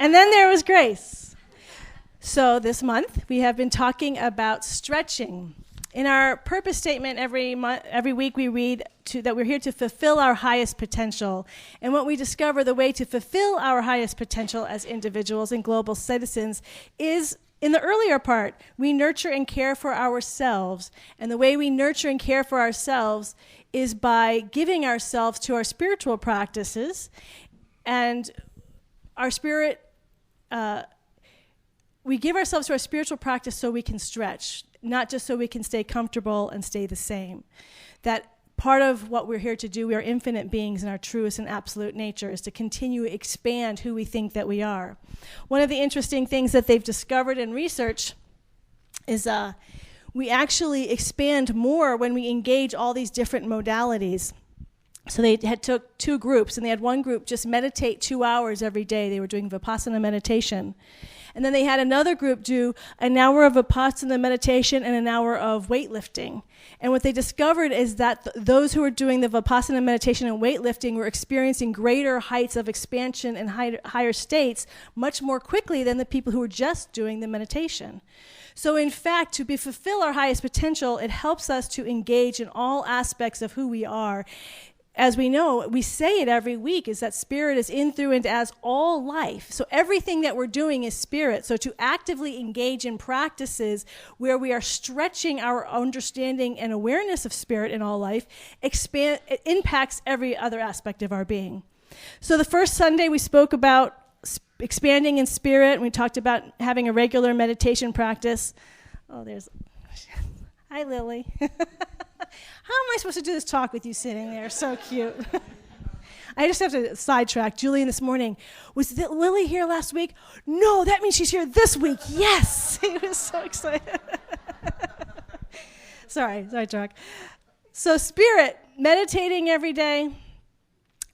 And then there was grace. So this month, we have been talking about stretching. In our purpose statement every week we read that we're here to fulfill our highest potential. And what we discover the way to fulfill our highest potential as individuals and global citizens is, in the earlier part, we nurture and care for ourselves. And the way we nurture and care for ourselves is by giving ourselves to our spiritual practices. And our spirit, we give ourselves to our spiritual practice so we can stretch, not just so we can stay comfortable and stay the same. That part of what we're here to do, we are infinite beings in our truest and absolute nature, is to continue to expand who we think that we are. One of the interesting things that they've discovered in research is we actually expand more when we engage all these different modalities. So they took two groups, and they had one group just meditate 2 hours every day. They were doing Vipassana meditation. And then they had another group do an hour of Vipassana meditation and an hour of weightlifting. And what they discovered is that those who were doing the Vipassana meditation and weightlifting were experiencing greater heights of expansion and higher states much more quickly than the people who were just doing the meditation. So in fact, to fulfill our highest potential, it helps us to engage in all aspects of who we are. As we know, we say it every week, is that spirit is in, through, and as all life. So everything that we're doing is spirit. So to actively engage in practices where we are stretching our understanding and awareness of spirit in all life, it impacts every other aspect of our being. So the first Sunday we spoke about expanding in spirit, and we talked about having a regular meditation practice. Oh, hi, Lily. How am I supposed to do this talk with you sitting there? So cute. I just have to sidetrack. Julian this morning, was Lily here last week? No, that means she's here this week. Yes. He was so excited. Sorry, sidetrack. So spirit, meditating every day,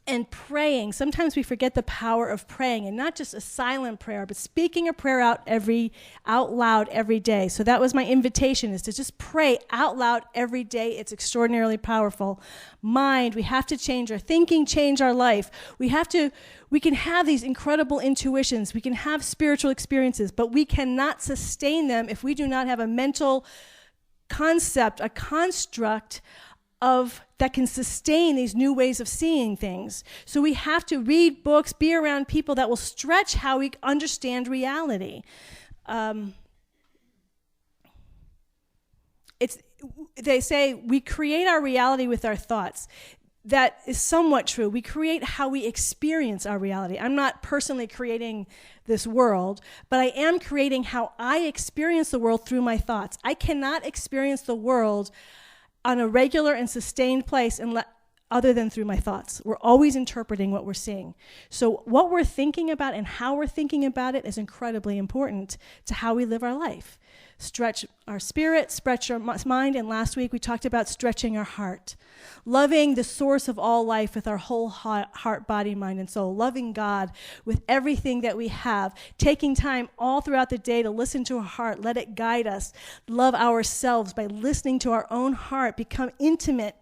and praying. Sometimes we forget the power of praying, and not just a silent prayer, but speaking a prayer out loud every day. So that was my invitation, is to just pray out loud every day. It's extraordinarily powerful. Mind, we have to change our thinking, change our life. We can have these incredible intuitions. We can have spiritual experiences, but we cannot sustain them if we do not have a mental concept, a construct that can sustain these new ways of seeing things. So we have to read books, be around people that will stretch how we understand reality. They say we create our reality with our thoughts. That is somewhat true. We create how we experience our reality. I'm not personally creating this world, but I am creating how I experience the world through my thoughts. I cannot experience the world on a regular and sustained place other than through my thoughts. We're always interpreting what we're seeing. So what we're thinking about and how we're thinking about it is incredibly important to how we live our life. Stretch our spirit, stretch our mind, and last week we talked about stretching our heart. Loving the source of all life with our whole heart, body, mind, and soul. Loving God with everything that we have. Taking time all throughout the day to listen to our heart, let it guide us. Love ourselves by listening to our own heart, become intimate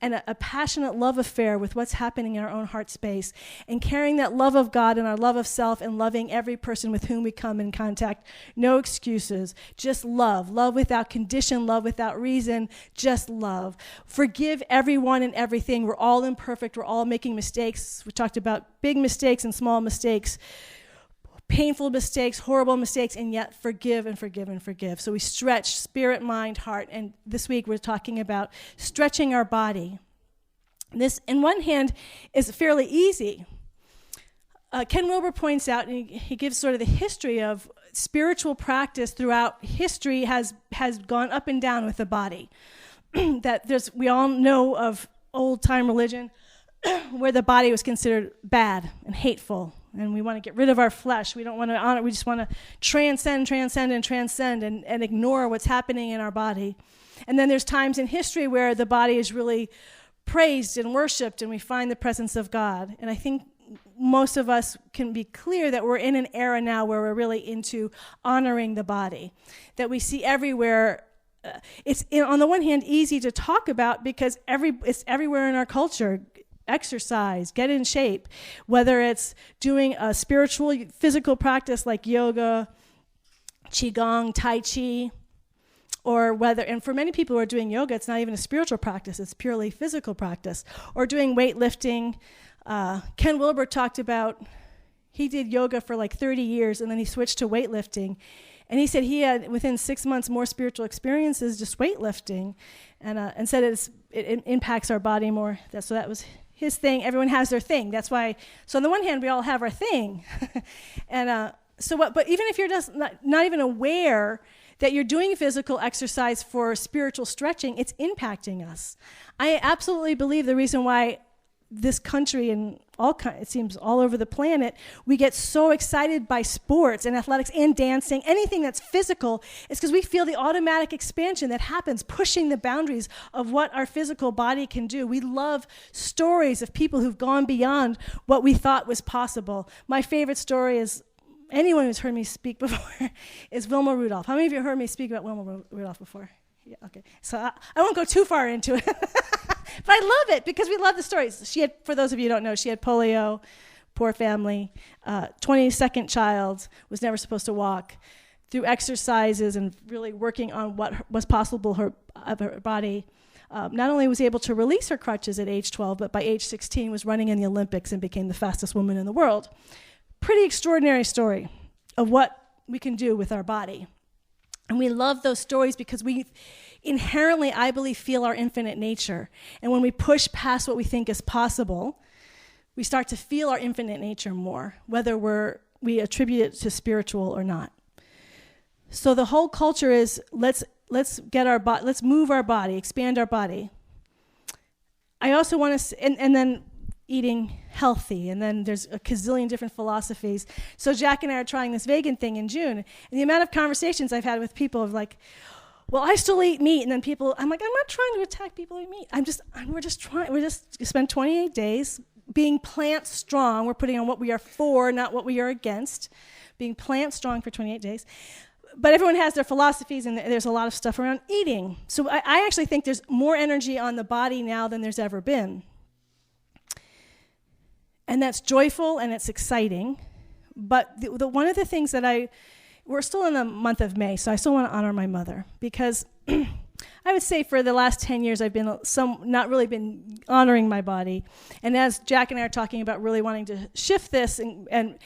and a passionate love affair with what's happening in our own heart space, and carrying that love of God and our love of self, and loving every person with whom we come in contact. No excuses, just love. Love without condition, love without reason, just love. Forgive everyone and everything. We're all imperfect. We're all making mistakes. We talked about big mistakes and small mistakes, painful mistakes, horrible mistakes, and yet forgive and forgive and forgive. So we stretch spirit, mind, heart, and this week we're talking about stretching our body. This, in one hand, is fairly easy. Ken Wilber points out, and he gives sort of the history of spiritual practice throughout history has gone up and down with the body. We all know of old-time religion where the body was considered bad and hateful, and we want to get rid of our flesh. We don't want to honor. We just want to transcend and ignore what's happening in our body. And then there's times in history where the body is really praised and worshipped, and we find the presence of God. And I think most of us can be clear that we're in an era now where we're really into honoring the body, that we see everywhere. It's on the one hand easy to talk about because it's everywhere in our culture. exercise, get in shape, whether it's doing a spiritual, physical practice like yoga, qigong, tai chi, or whether, and for many people who are doing yoga, it's not even a spiritual practice, it's purely physical practice, or doing weightlifting. Ken Wilber talked about, he did yoga for like 30 years and then he switched to weightlifting. And he said he had, within 6 months, more spiritual experiences just weightlifting, and said it impacts our body more. So that was his thing. Everyone has their thing. That's why, so on the one hand, we all have our thing. But even if you're just not even aware that you're doing physical exercise for spiritual stretching, it's impacting us. I absolutely believe the reason why this country and it seems all over the planet, we get so excited by sports and athletics and dancing, anything that's physical, is because we feel the automatic expansion that happens, pushing the boundaries of what our physical body can do. We love stories of people who've gone beyond what we thought was possible. My favorite story is, anyone who's heard me speak before, is Wilma Rudolph. How many of you heard me speak about Wilma Rudolph before? Yeah, okay. So I won't go too far into it. But I love it because we love the stories. She had, for those of you who don't know, she had polio, poor family, 22nd child, was never supposed to walk. Through exercises and really working on what was possible of her body, not only was able to release her crutches at age 12, but by age 16 was running in the Olympics and became the fastest woman in the world. Pretty extraordinary story of what we can do with our body. And we love those stories because we inherently, I believe, feel our infinite nature. And when we push past what we think is possible, we start to feel our infinite nature more, whether we attribute it to spiritual or not. So the whole culture is let's move our body, expand our body. I also want to, and then eating healthy, and then there's a gazillion different philosophies. So Jack and I are trying this vegan thing in June, and the amount of conversations I've had with people of like, well, I still eat meat, and then people, I'm like, I'm not trying to attack people who eat meat. We're just spend 28 days being plant strong. We're putting on what we are for, not what we are against. Being plant strong for 28 days. But everyone has their philosophies, and there's a lot of stuff around eating. So I actually think there's more energy on the body now than there's ever been. And that's joyful and it's exciting. But the one of the things that we're still in the month of May, so I still want to honor my mother, because I would say for the last 10 years I've been not really been honoring my body. And as Jack and I are talking about really wanting to shift this, and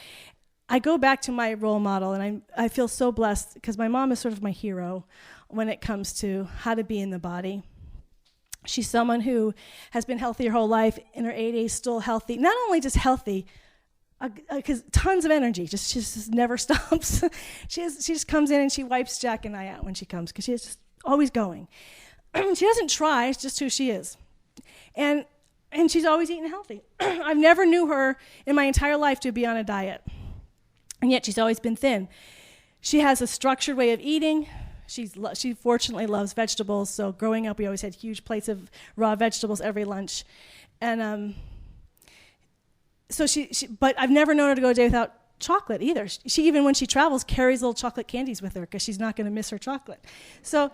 I go back to my role model, and I feel so blessed because my mom is sort of my hero when it comes to how to be in the body. She's someone who has been healthy her whole life, in her 80s, still healthy. Not only just healthy, because tons of energy, she just never stops. She just comes in and she wipes Jack and I out when she comes, because she's just always going. She doesn't try, it's just who she is. And she's always eating healthy. I've never knew her in my entire life to be on a diet, and yet she's always been thin. She has a structured way of eating. She fortunately loves vegetables, so growing up we always had huge plates of raw vegetables every lunch. And so but I've never known her to go a day without chocolate either. She even when she travels carries little chocolate candies with her because she's not going to miss her chocolate. So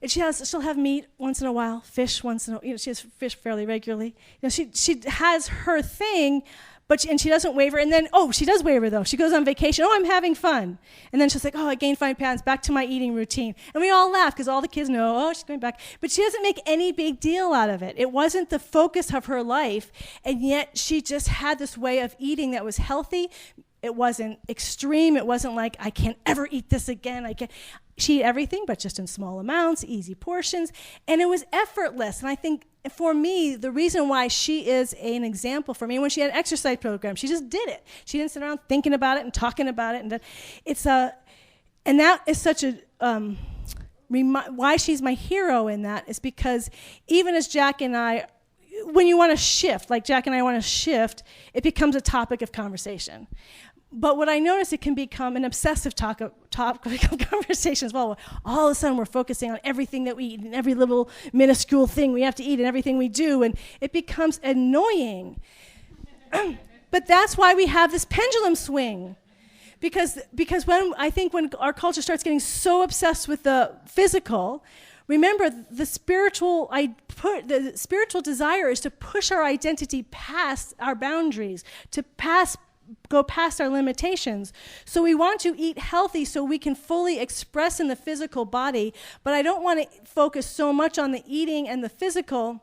she'll have meat once in a while, fish once in a while. She has fish fairly regularly. She has her thing. But she doesn't waver, and then, she does waver, though. She goes on vacation, I'm having fun. And then she's like, I gained 5 pounds, back to my eating routine. And we all laugh, because all the kids know, she's going back. But she doesn't make any big deal out of it. It wasn't the focus of her life, and yet she just had this way of eating that was healthy. It wasn't extreme. It wasn't like, I can't ever eat this again. She ate everything, but just in small amounts, easy portions, and it was effortless. And I think, for me, the reason why she is an example for me, when she had an exercise program, she just did it. She didn't sit around thinking about it and talking about it. And that is such a why she's my hero in that is because even as Jack and I, when you want to shift, like Jack and I want to shift, it becomes a topic of conversation. But what I notice, it can become an obsessive topic of conversation as well. All of a sudden, we're focusing on everything that we eat and every little minuscule thing we have to eat and everything we do, and it becomes annoying. But that's why we have this pendulum swing. Because when our culture starts getting so obsessed with the physical, Remember, the spiritual desire is to push our identity past our boundaries, to go past our limitations. So we want to eat healthy so we can fully express in the physical body, but I don't want to focus so much on the eating and the physical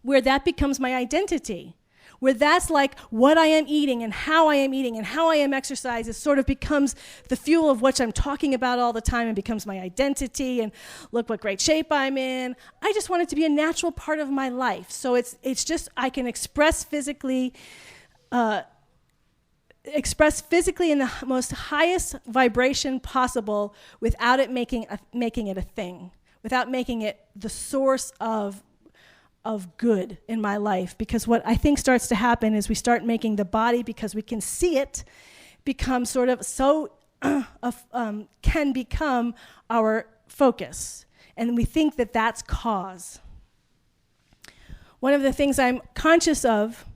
where that becomes my identity, where that's like what I am eating and how I am exercising. It sort of becomes the fuel of what I'm talking about all the time and becomes my identity, and look what great shape I'm in. I just want it to be a natural part of my life. So it's just I can express physically in the most highest vibration possible without it making it a thing, without making it the source of good in my life. Because what I think starts to happen is we start making the body, because we can see it, become sort of can become our focus. And we think that that's cause. One of the things I'm conscious of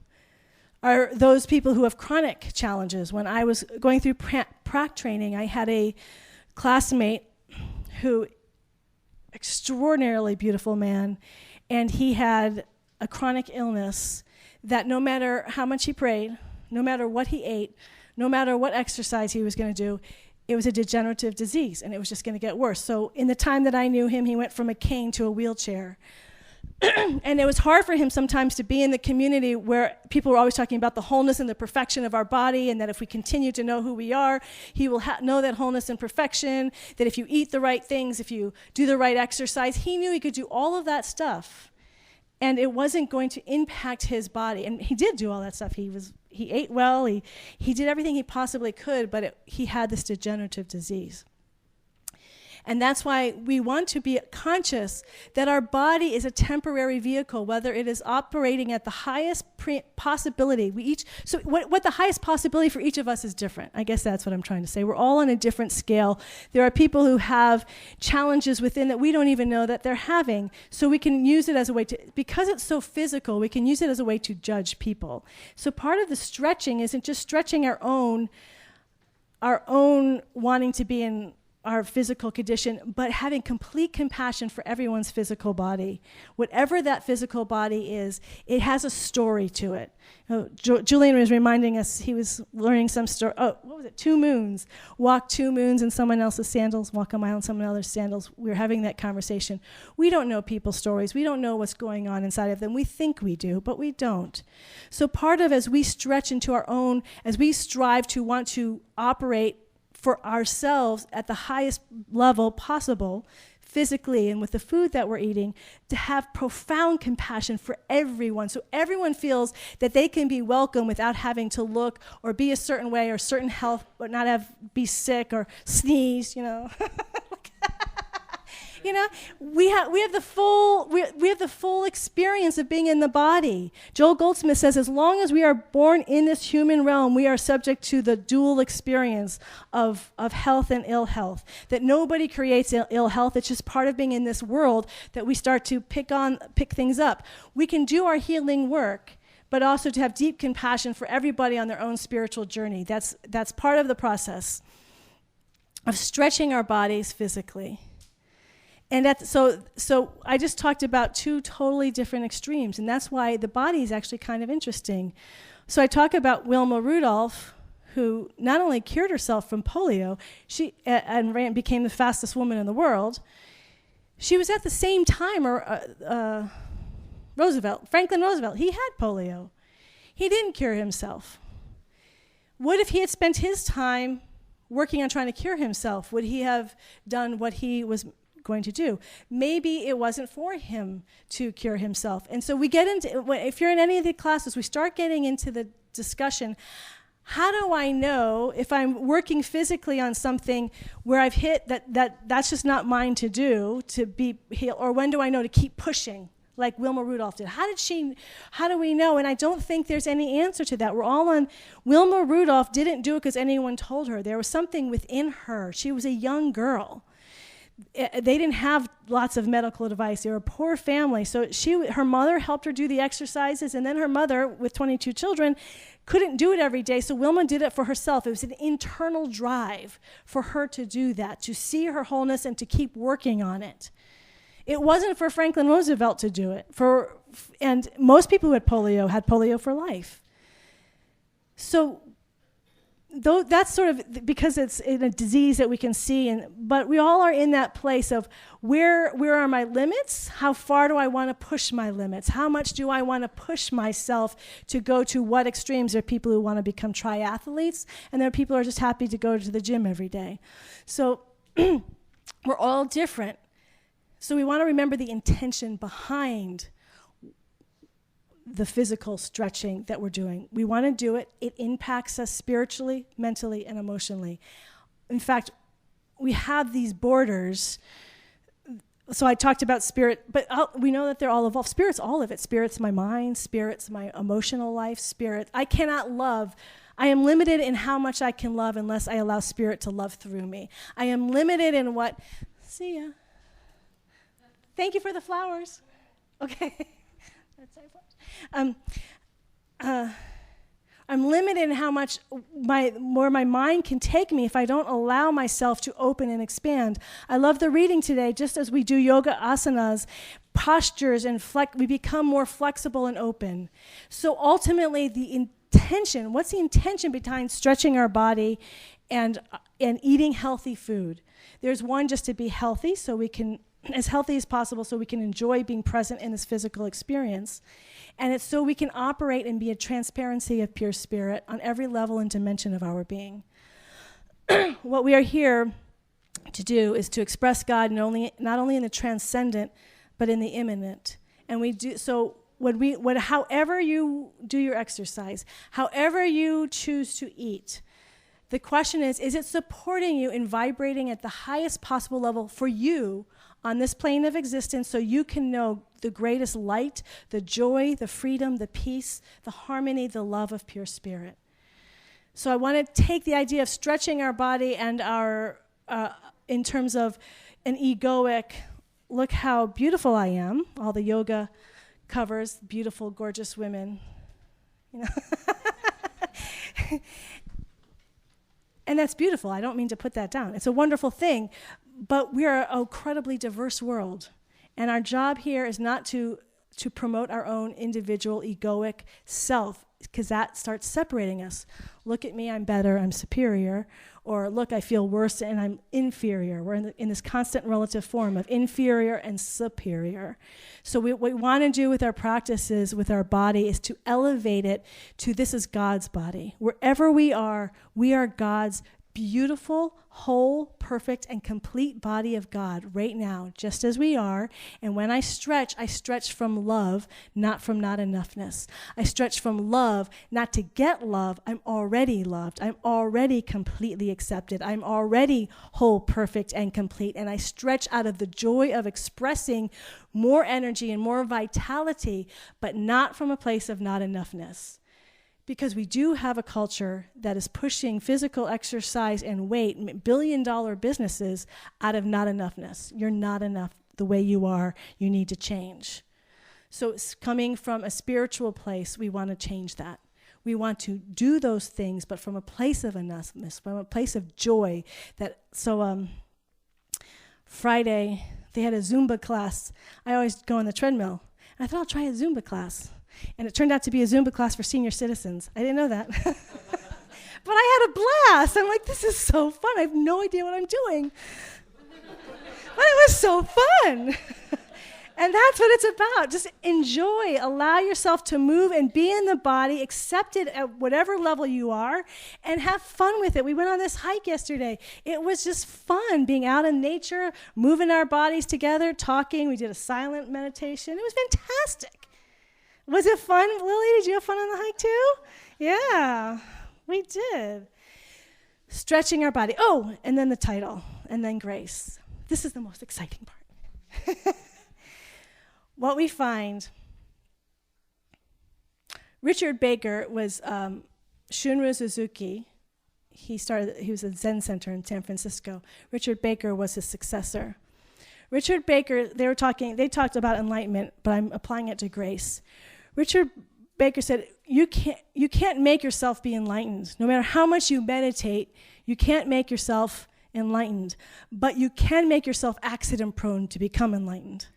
are those people who have chronic challenges. When I was going through prac training, I had a classmate who, extraordinarily beautiful man, and he had a chronic illness that no matter how much he prayed, no matter what he ate, no matter what exercise he was going to do, it was a degenerative disease, and it was just going to get worse. So in the time that I knew him, he went from a cane to a wheelchair. And it was hard for him sometimes to be in the community where people were always talking about the wholeness and the perfection of our body, and that if we continue to know who we are, he will know that wholeness and perfection, that if you eat the right things, if you do the right exercise, he knew he could do all of that stuff, and it wasn't going to impact his body. And he did do all that stuff. He ate well, he did everything he possibly could, but he had this degenerative disease. And that's why we want to be conscious that our body is a temporary vehicle, whether it is operating at the highest possibility. So what the highest possibility for each of us is different. I guess that's what I'm trying to say. We're all on a different scale. There are people who have challenges within that we don't even know that they're having. So we can use it as a way to, because it's so physical, we can use it as a way to judge people. So part of the stretching isn't just stretching our own wanting to be in our physical condition, but having complete compassion for everyone's physical body. Whatever that physical body is, it has a story to it. Julian was reminding us, he was learning some story. Oh, what was it? 2 moons. Walk 2 moons in someone else's sandals, walk a mile in someone else's sandals. We were having that conversation. We don't know people's stories. We don't know what's going on inside of them. We think we do, but we don't. So part of, as we stretch into our own, as we strive to want to operate for ourselves at the highest level possible, physically and with the food that we're eating, to have profound compassion for everyone, so everyone feels that they can be welcome without having to look or be a certain way or certain health, or not be sick or sneeze, we have the full experience of being in the body. Joel Goldsmith says, as long as we are born in this human realm, we are subject to the dual experience of health and ill health. That nobody creates ill health. It's just part of being in this world that we start to pick things up. We can do our healing work, but also to have deep compassion for everybody on their own spiritual journey. That's part of the process of stretching our bodies physically. And so I just talked about 2 totally different extremes, and that's why the body is actually kind of interesting. So I talk about Wilma Rudolph, who not only cured herself from polio, and became the fastest woman in the world. She was at the same time, Franklin Roosevelt, he had polio. He didn't cure himself. What if he had spent his time working on trying to cure himself? Would he have done what he was going to do? Maybe it wasn't for him to cure himself. And so we get into, if you're in any of the classes, we start getting into the discussion, how do I know if I'm working physically on something where I've hit that's just not mine to do, to be healed, or when do I know to keep pushing like Wilma Rudolph did? How do we know? And I don't think there's any answer to that. We're all on, Wilma Rudolph didn't do it because anyone told her. There was something within her. She was a young girl. They didn't have lots of medical advice. They were a poor family. So her mother helped her do the exercises, and then her mother, with 22 children, couldn't do it every day. So Wilma did it for herself. It was an internal drive for her to do that, to see her wholeness and to keep working on it. It wasn't for Franklin Roosevelt to do it. And most people who had polio for life. So that's sort of because it's in a disease that we can see, but we all are in that place of where are my limits? How far do I want to push my limits? How much do I want to push myself to go to what extremes? There are people who want to become triathletes, and there are people who are just happy to go to the gym every day. So we're all different. So we want to remember the intention behind the physical stretching that we're doing. We want to do it. It impacts us spiritually, mentally, and emotionally. In fact, we have these borders. So I talked about spirit, but we know that they're all evolved. Spirit's all of it. Spirit's my mind. Spirit's my emotional life. Spirit. I cannot love. I am limited in how much I can love unless I allow spirit to love through me. I am limited in what. See ya. Thank you for the flowers. Okay. That's our flowers. I'm limited in how much more my mind can take me if I don't allow myself to open and expand. I love the reading today. Just as we do yoga asanas, postures, and we become more flexible and open. So ultimately, the intention, what's the intention behind stretching our body and eating healthy food? There's one, just to be healthy, so we can, as healthy as possible, so we can enjoy being present in this physical experience. And it's so we can operate and be a transparency of pure spirit on every level and dimension of our being. What we are here to do is to express God not only in the transcendent, but in the immanent. And we do so however you do your exercise, however you choose to eat, the question is it supporting you in vibrating at the highest possible level for you on this plane of existence so you can know the greatest light, the joy, the freedom, the peace, the harmony, the love of pure spirit. So I want to take the idea of stretching our body and our, in terms of an egoic, look how beautiful I am, all the yoga covers, beautiful, gorgeous women, you know. And that's beautiful. I don't mean to put that down. It's a wonderful thing. But we are an incredibly diverse world. And our job here is not to promote our own individual egoic self, because that starts separating us. Look at me, I'm better, I'm superior. Or look, I feel worse and I'm inferior. We're in this constant relative form of inferior and superior. So what we want to do with our practices, with our body, is to elevate it to this is God's body. Wherever we are God's beautiful, whole, perfect, and complete body of God right now, just as we are. And when I stretch from love, not from not enoughness. I stretch from love, not to get love. I'm already loved. I'm already completely accepted. I'm already whole, perfect, and complete. And I stretch out of the joy of expressing more energy and more vitality, but not from a place of not enoughness. Because we do have a culture that is pushing physical exercise and weight, billion-dollar businesses, out of not enoughness. You're not enough the way you are. You need to change. So it's coming from a spiritual place, we want to change that. We want to do those things, but from a place of enoughness, from a place of joy. Friday, they had a Zumba class. I always go on the treadmill. And I thought I'll try a Zumba class. And it turned out to be a Zumba class for senior citizens. I didn't know that. But I had a blast. I'm like, this is so fun. I have no idea what I'm doing. But it was so fun. And that's what it's about. Just enjoy. Allow yourself to move and be in the body, accept it at whatever level you are, and have fun with it. We went on this hike yesterday. It was just fun being out in nature, moving our bodies together, talking. We did a silent meditation. It was fantastic. Was it fun, Lily? Did you have fun on the hike too? Yeah, we did. Stretching our body. Oh, and then the title, and then grace. This is the most exciting part. What we find, Richard Baker was Shunryu Suzuki. He was a Zen center in San Francisco. Richard Baker was his successor. Richard Baker, they talked about enlightenment, but I'm applying it to grace. Richard Baker said, you can't make yourself be enlightened. No matter how much you meditate, you can't make yourself enlightened, but you can make yourself accident prone to become enlightened.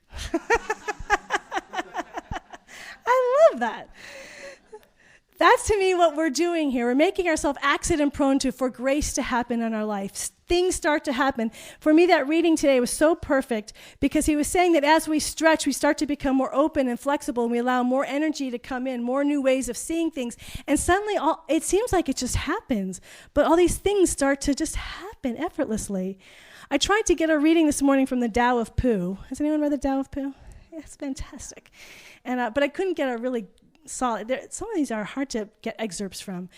I love that. That's to me what we're doing here. We're making ourselves accident prone for grace to happen in our life. Things start to happen. For me, that reading today was so perfect because he was saying that as we stretch, we start to become more open and flexible, and we allow more energy to come in, more new ways of seeing things. And suddenly, it seems like it just happens. But all these things start to just happen effortlessly. I tried to get a reading this morning from the Tao of Pooh. Has anyone read the Tao of Pooh? Yeah, it's fantastic. But I couldn't get a really solid. Some of these are hard to get excerpts from.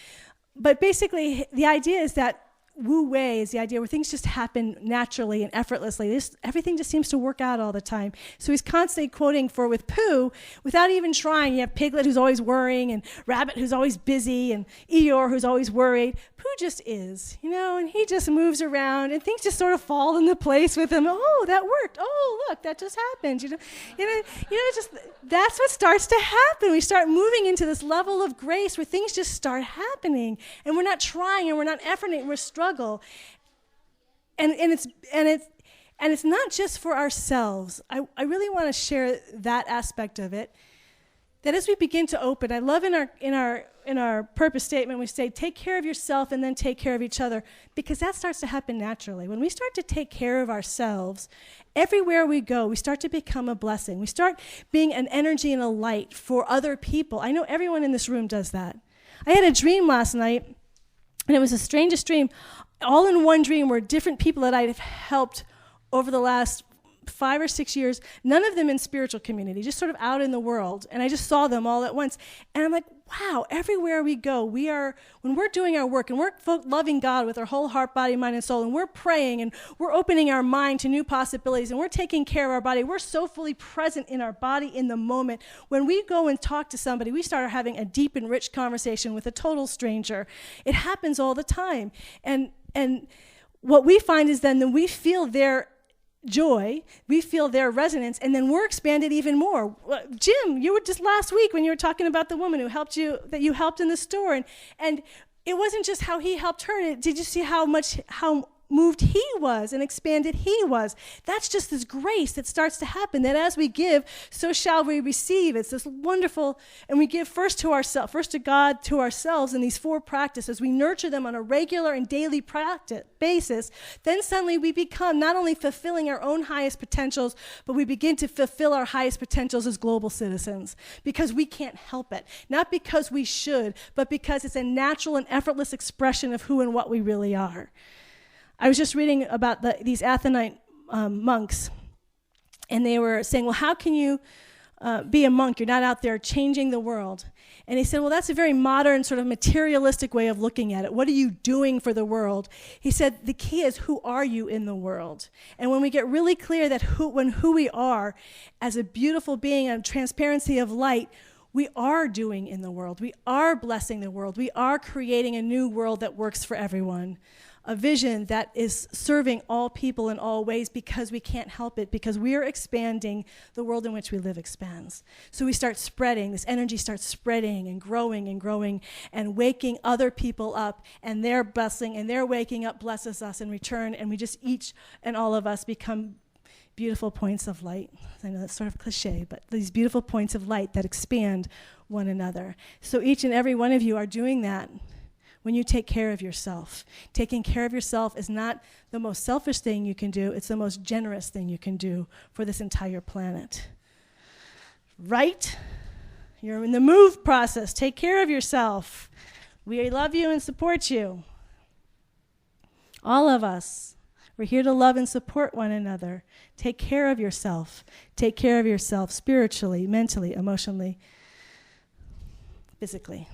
But basically, the idea is that Wu Wei is the idea where things just happen naturally and effortlessly. Everything just seems to work out all the time. So he's constantly quoting with Pooh, without even trying. You have Piglet who's always worrying, and Rabbit who's always busy, and Eeyore who's always worried. Pooh just is, and he just moves around, and things just sort of fall into place with him. Oh, that worked. Oh, look, that just happened. Just that's what starts to happen. We start moving into this level of grace where things just start happening, and we're not trying, and we're not efforting, we're struggle. And it's not just for ourselves. I really want to share that aspect of it. That as we begin to open, I love in our purpose statement we say, take care of yourself and then take care of each other, because that starts to happen naturally. When we start to take care of ourselves, everywhere we go, we start to become a blessing. We start being an energy and a light for other people. I know everyone in this room does that. I had a dream last night, and it was the strangest dream. All in one dream were different people that I've helped over the last 5 or 6 years, none of them in spiritual community, just sort of out in the world. And I just saw them all at once. And I'm like, wow, everywhere we go, when we're doing our work and we're loving God with our whole heart, body, mind, and soul, and we're praying and we're opening our mind to new possibilities and we're taking care of our body, we're so fully present in our body in the moment. When we go and talk to somebody, we start having a deep and rich conversation with a total stranger. It happens all the time. And what we find is then we feel their joy, we feel their resonance, and then we're expanded even more. Jim, you were just last week when you were talking about the woman who helped you, that you helped in the store, and it wasn't just how he helped her. Did you see how moved he was and expanded he was? That's just this grace that starts to happen, that as we give, so shall we receive. It's this wonderful, and we give first to God, to ourselves in these 4 practices. We nurture them on a regular and daily basis. Then suddenly we become not only fulfilling our own highest potentials, but we begin to fulfill our highest potentials as global citizens, because we can't help it. Not because we should, but because it's a natural and effortless expression of who and what we really are. I was just reading about these Athonite monks, and they were saying, well, how can you be a monk? You're not out there changing the world. And he said, well, that's a very modern sort of materialistic way of looking at it. What are you doing for the world? He said, the key is, who are you in the world? And when we get really clear that who we are as a beautiful being, a transparency of light, we are doing in the world. We are blessing the world. We are creating a new world that works for everyone. A vision that is serving all people in all ways, because we can't help it, because we are expanding, the world in which we live expands. So we start spreading, this energy starts spreading and growing and waking other people up, and their blessing and their waking up blesses us in return, and we just each and all of us become beautiful points of light. I know that's sort of cliche, but these beautiful points of light that expand one another. So each and every one of you are doing that. When you take care of yourself. Taking care of yourself is not the most selfish thing you can do, it's the most generous thing you can do for this entire planet. Right? You're in the move process. Take care of yourself. We love you and support you. All of us. We're here to love and support one another. Take care of yourself. Take care of yourself spiritually, mentally, emotionally, physically.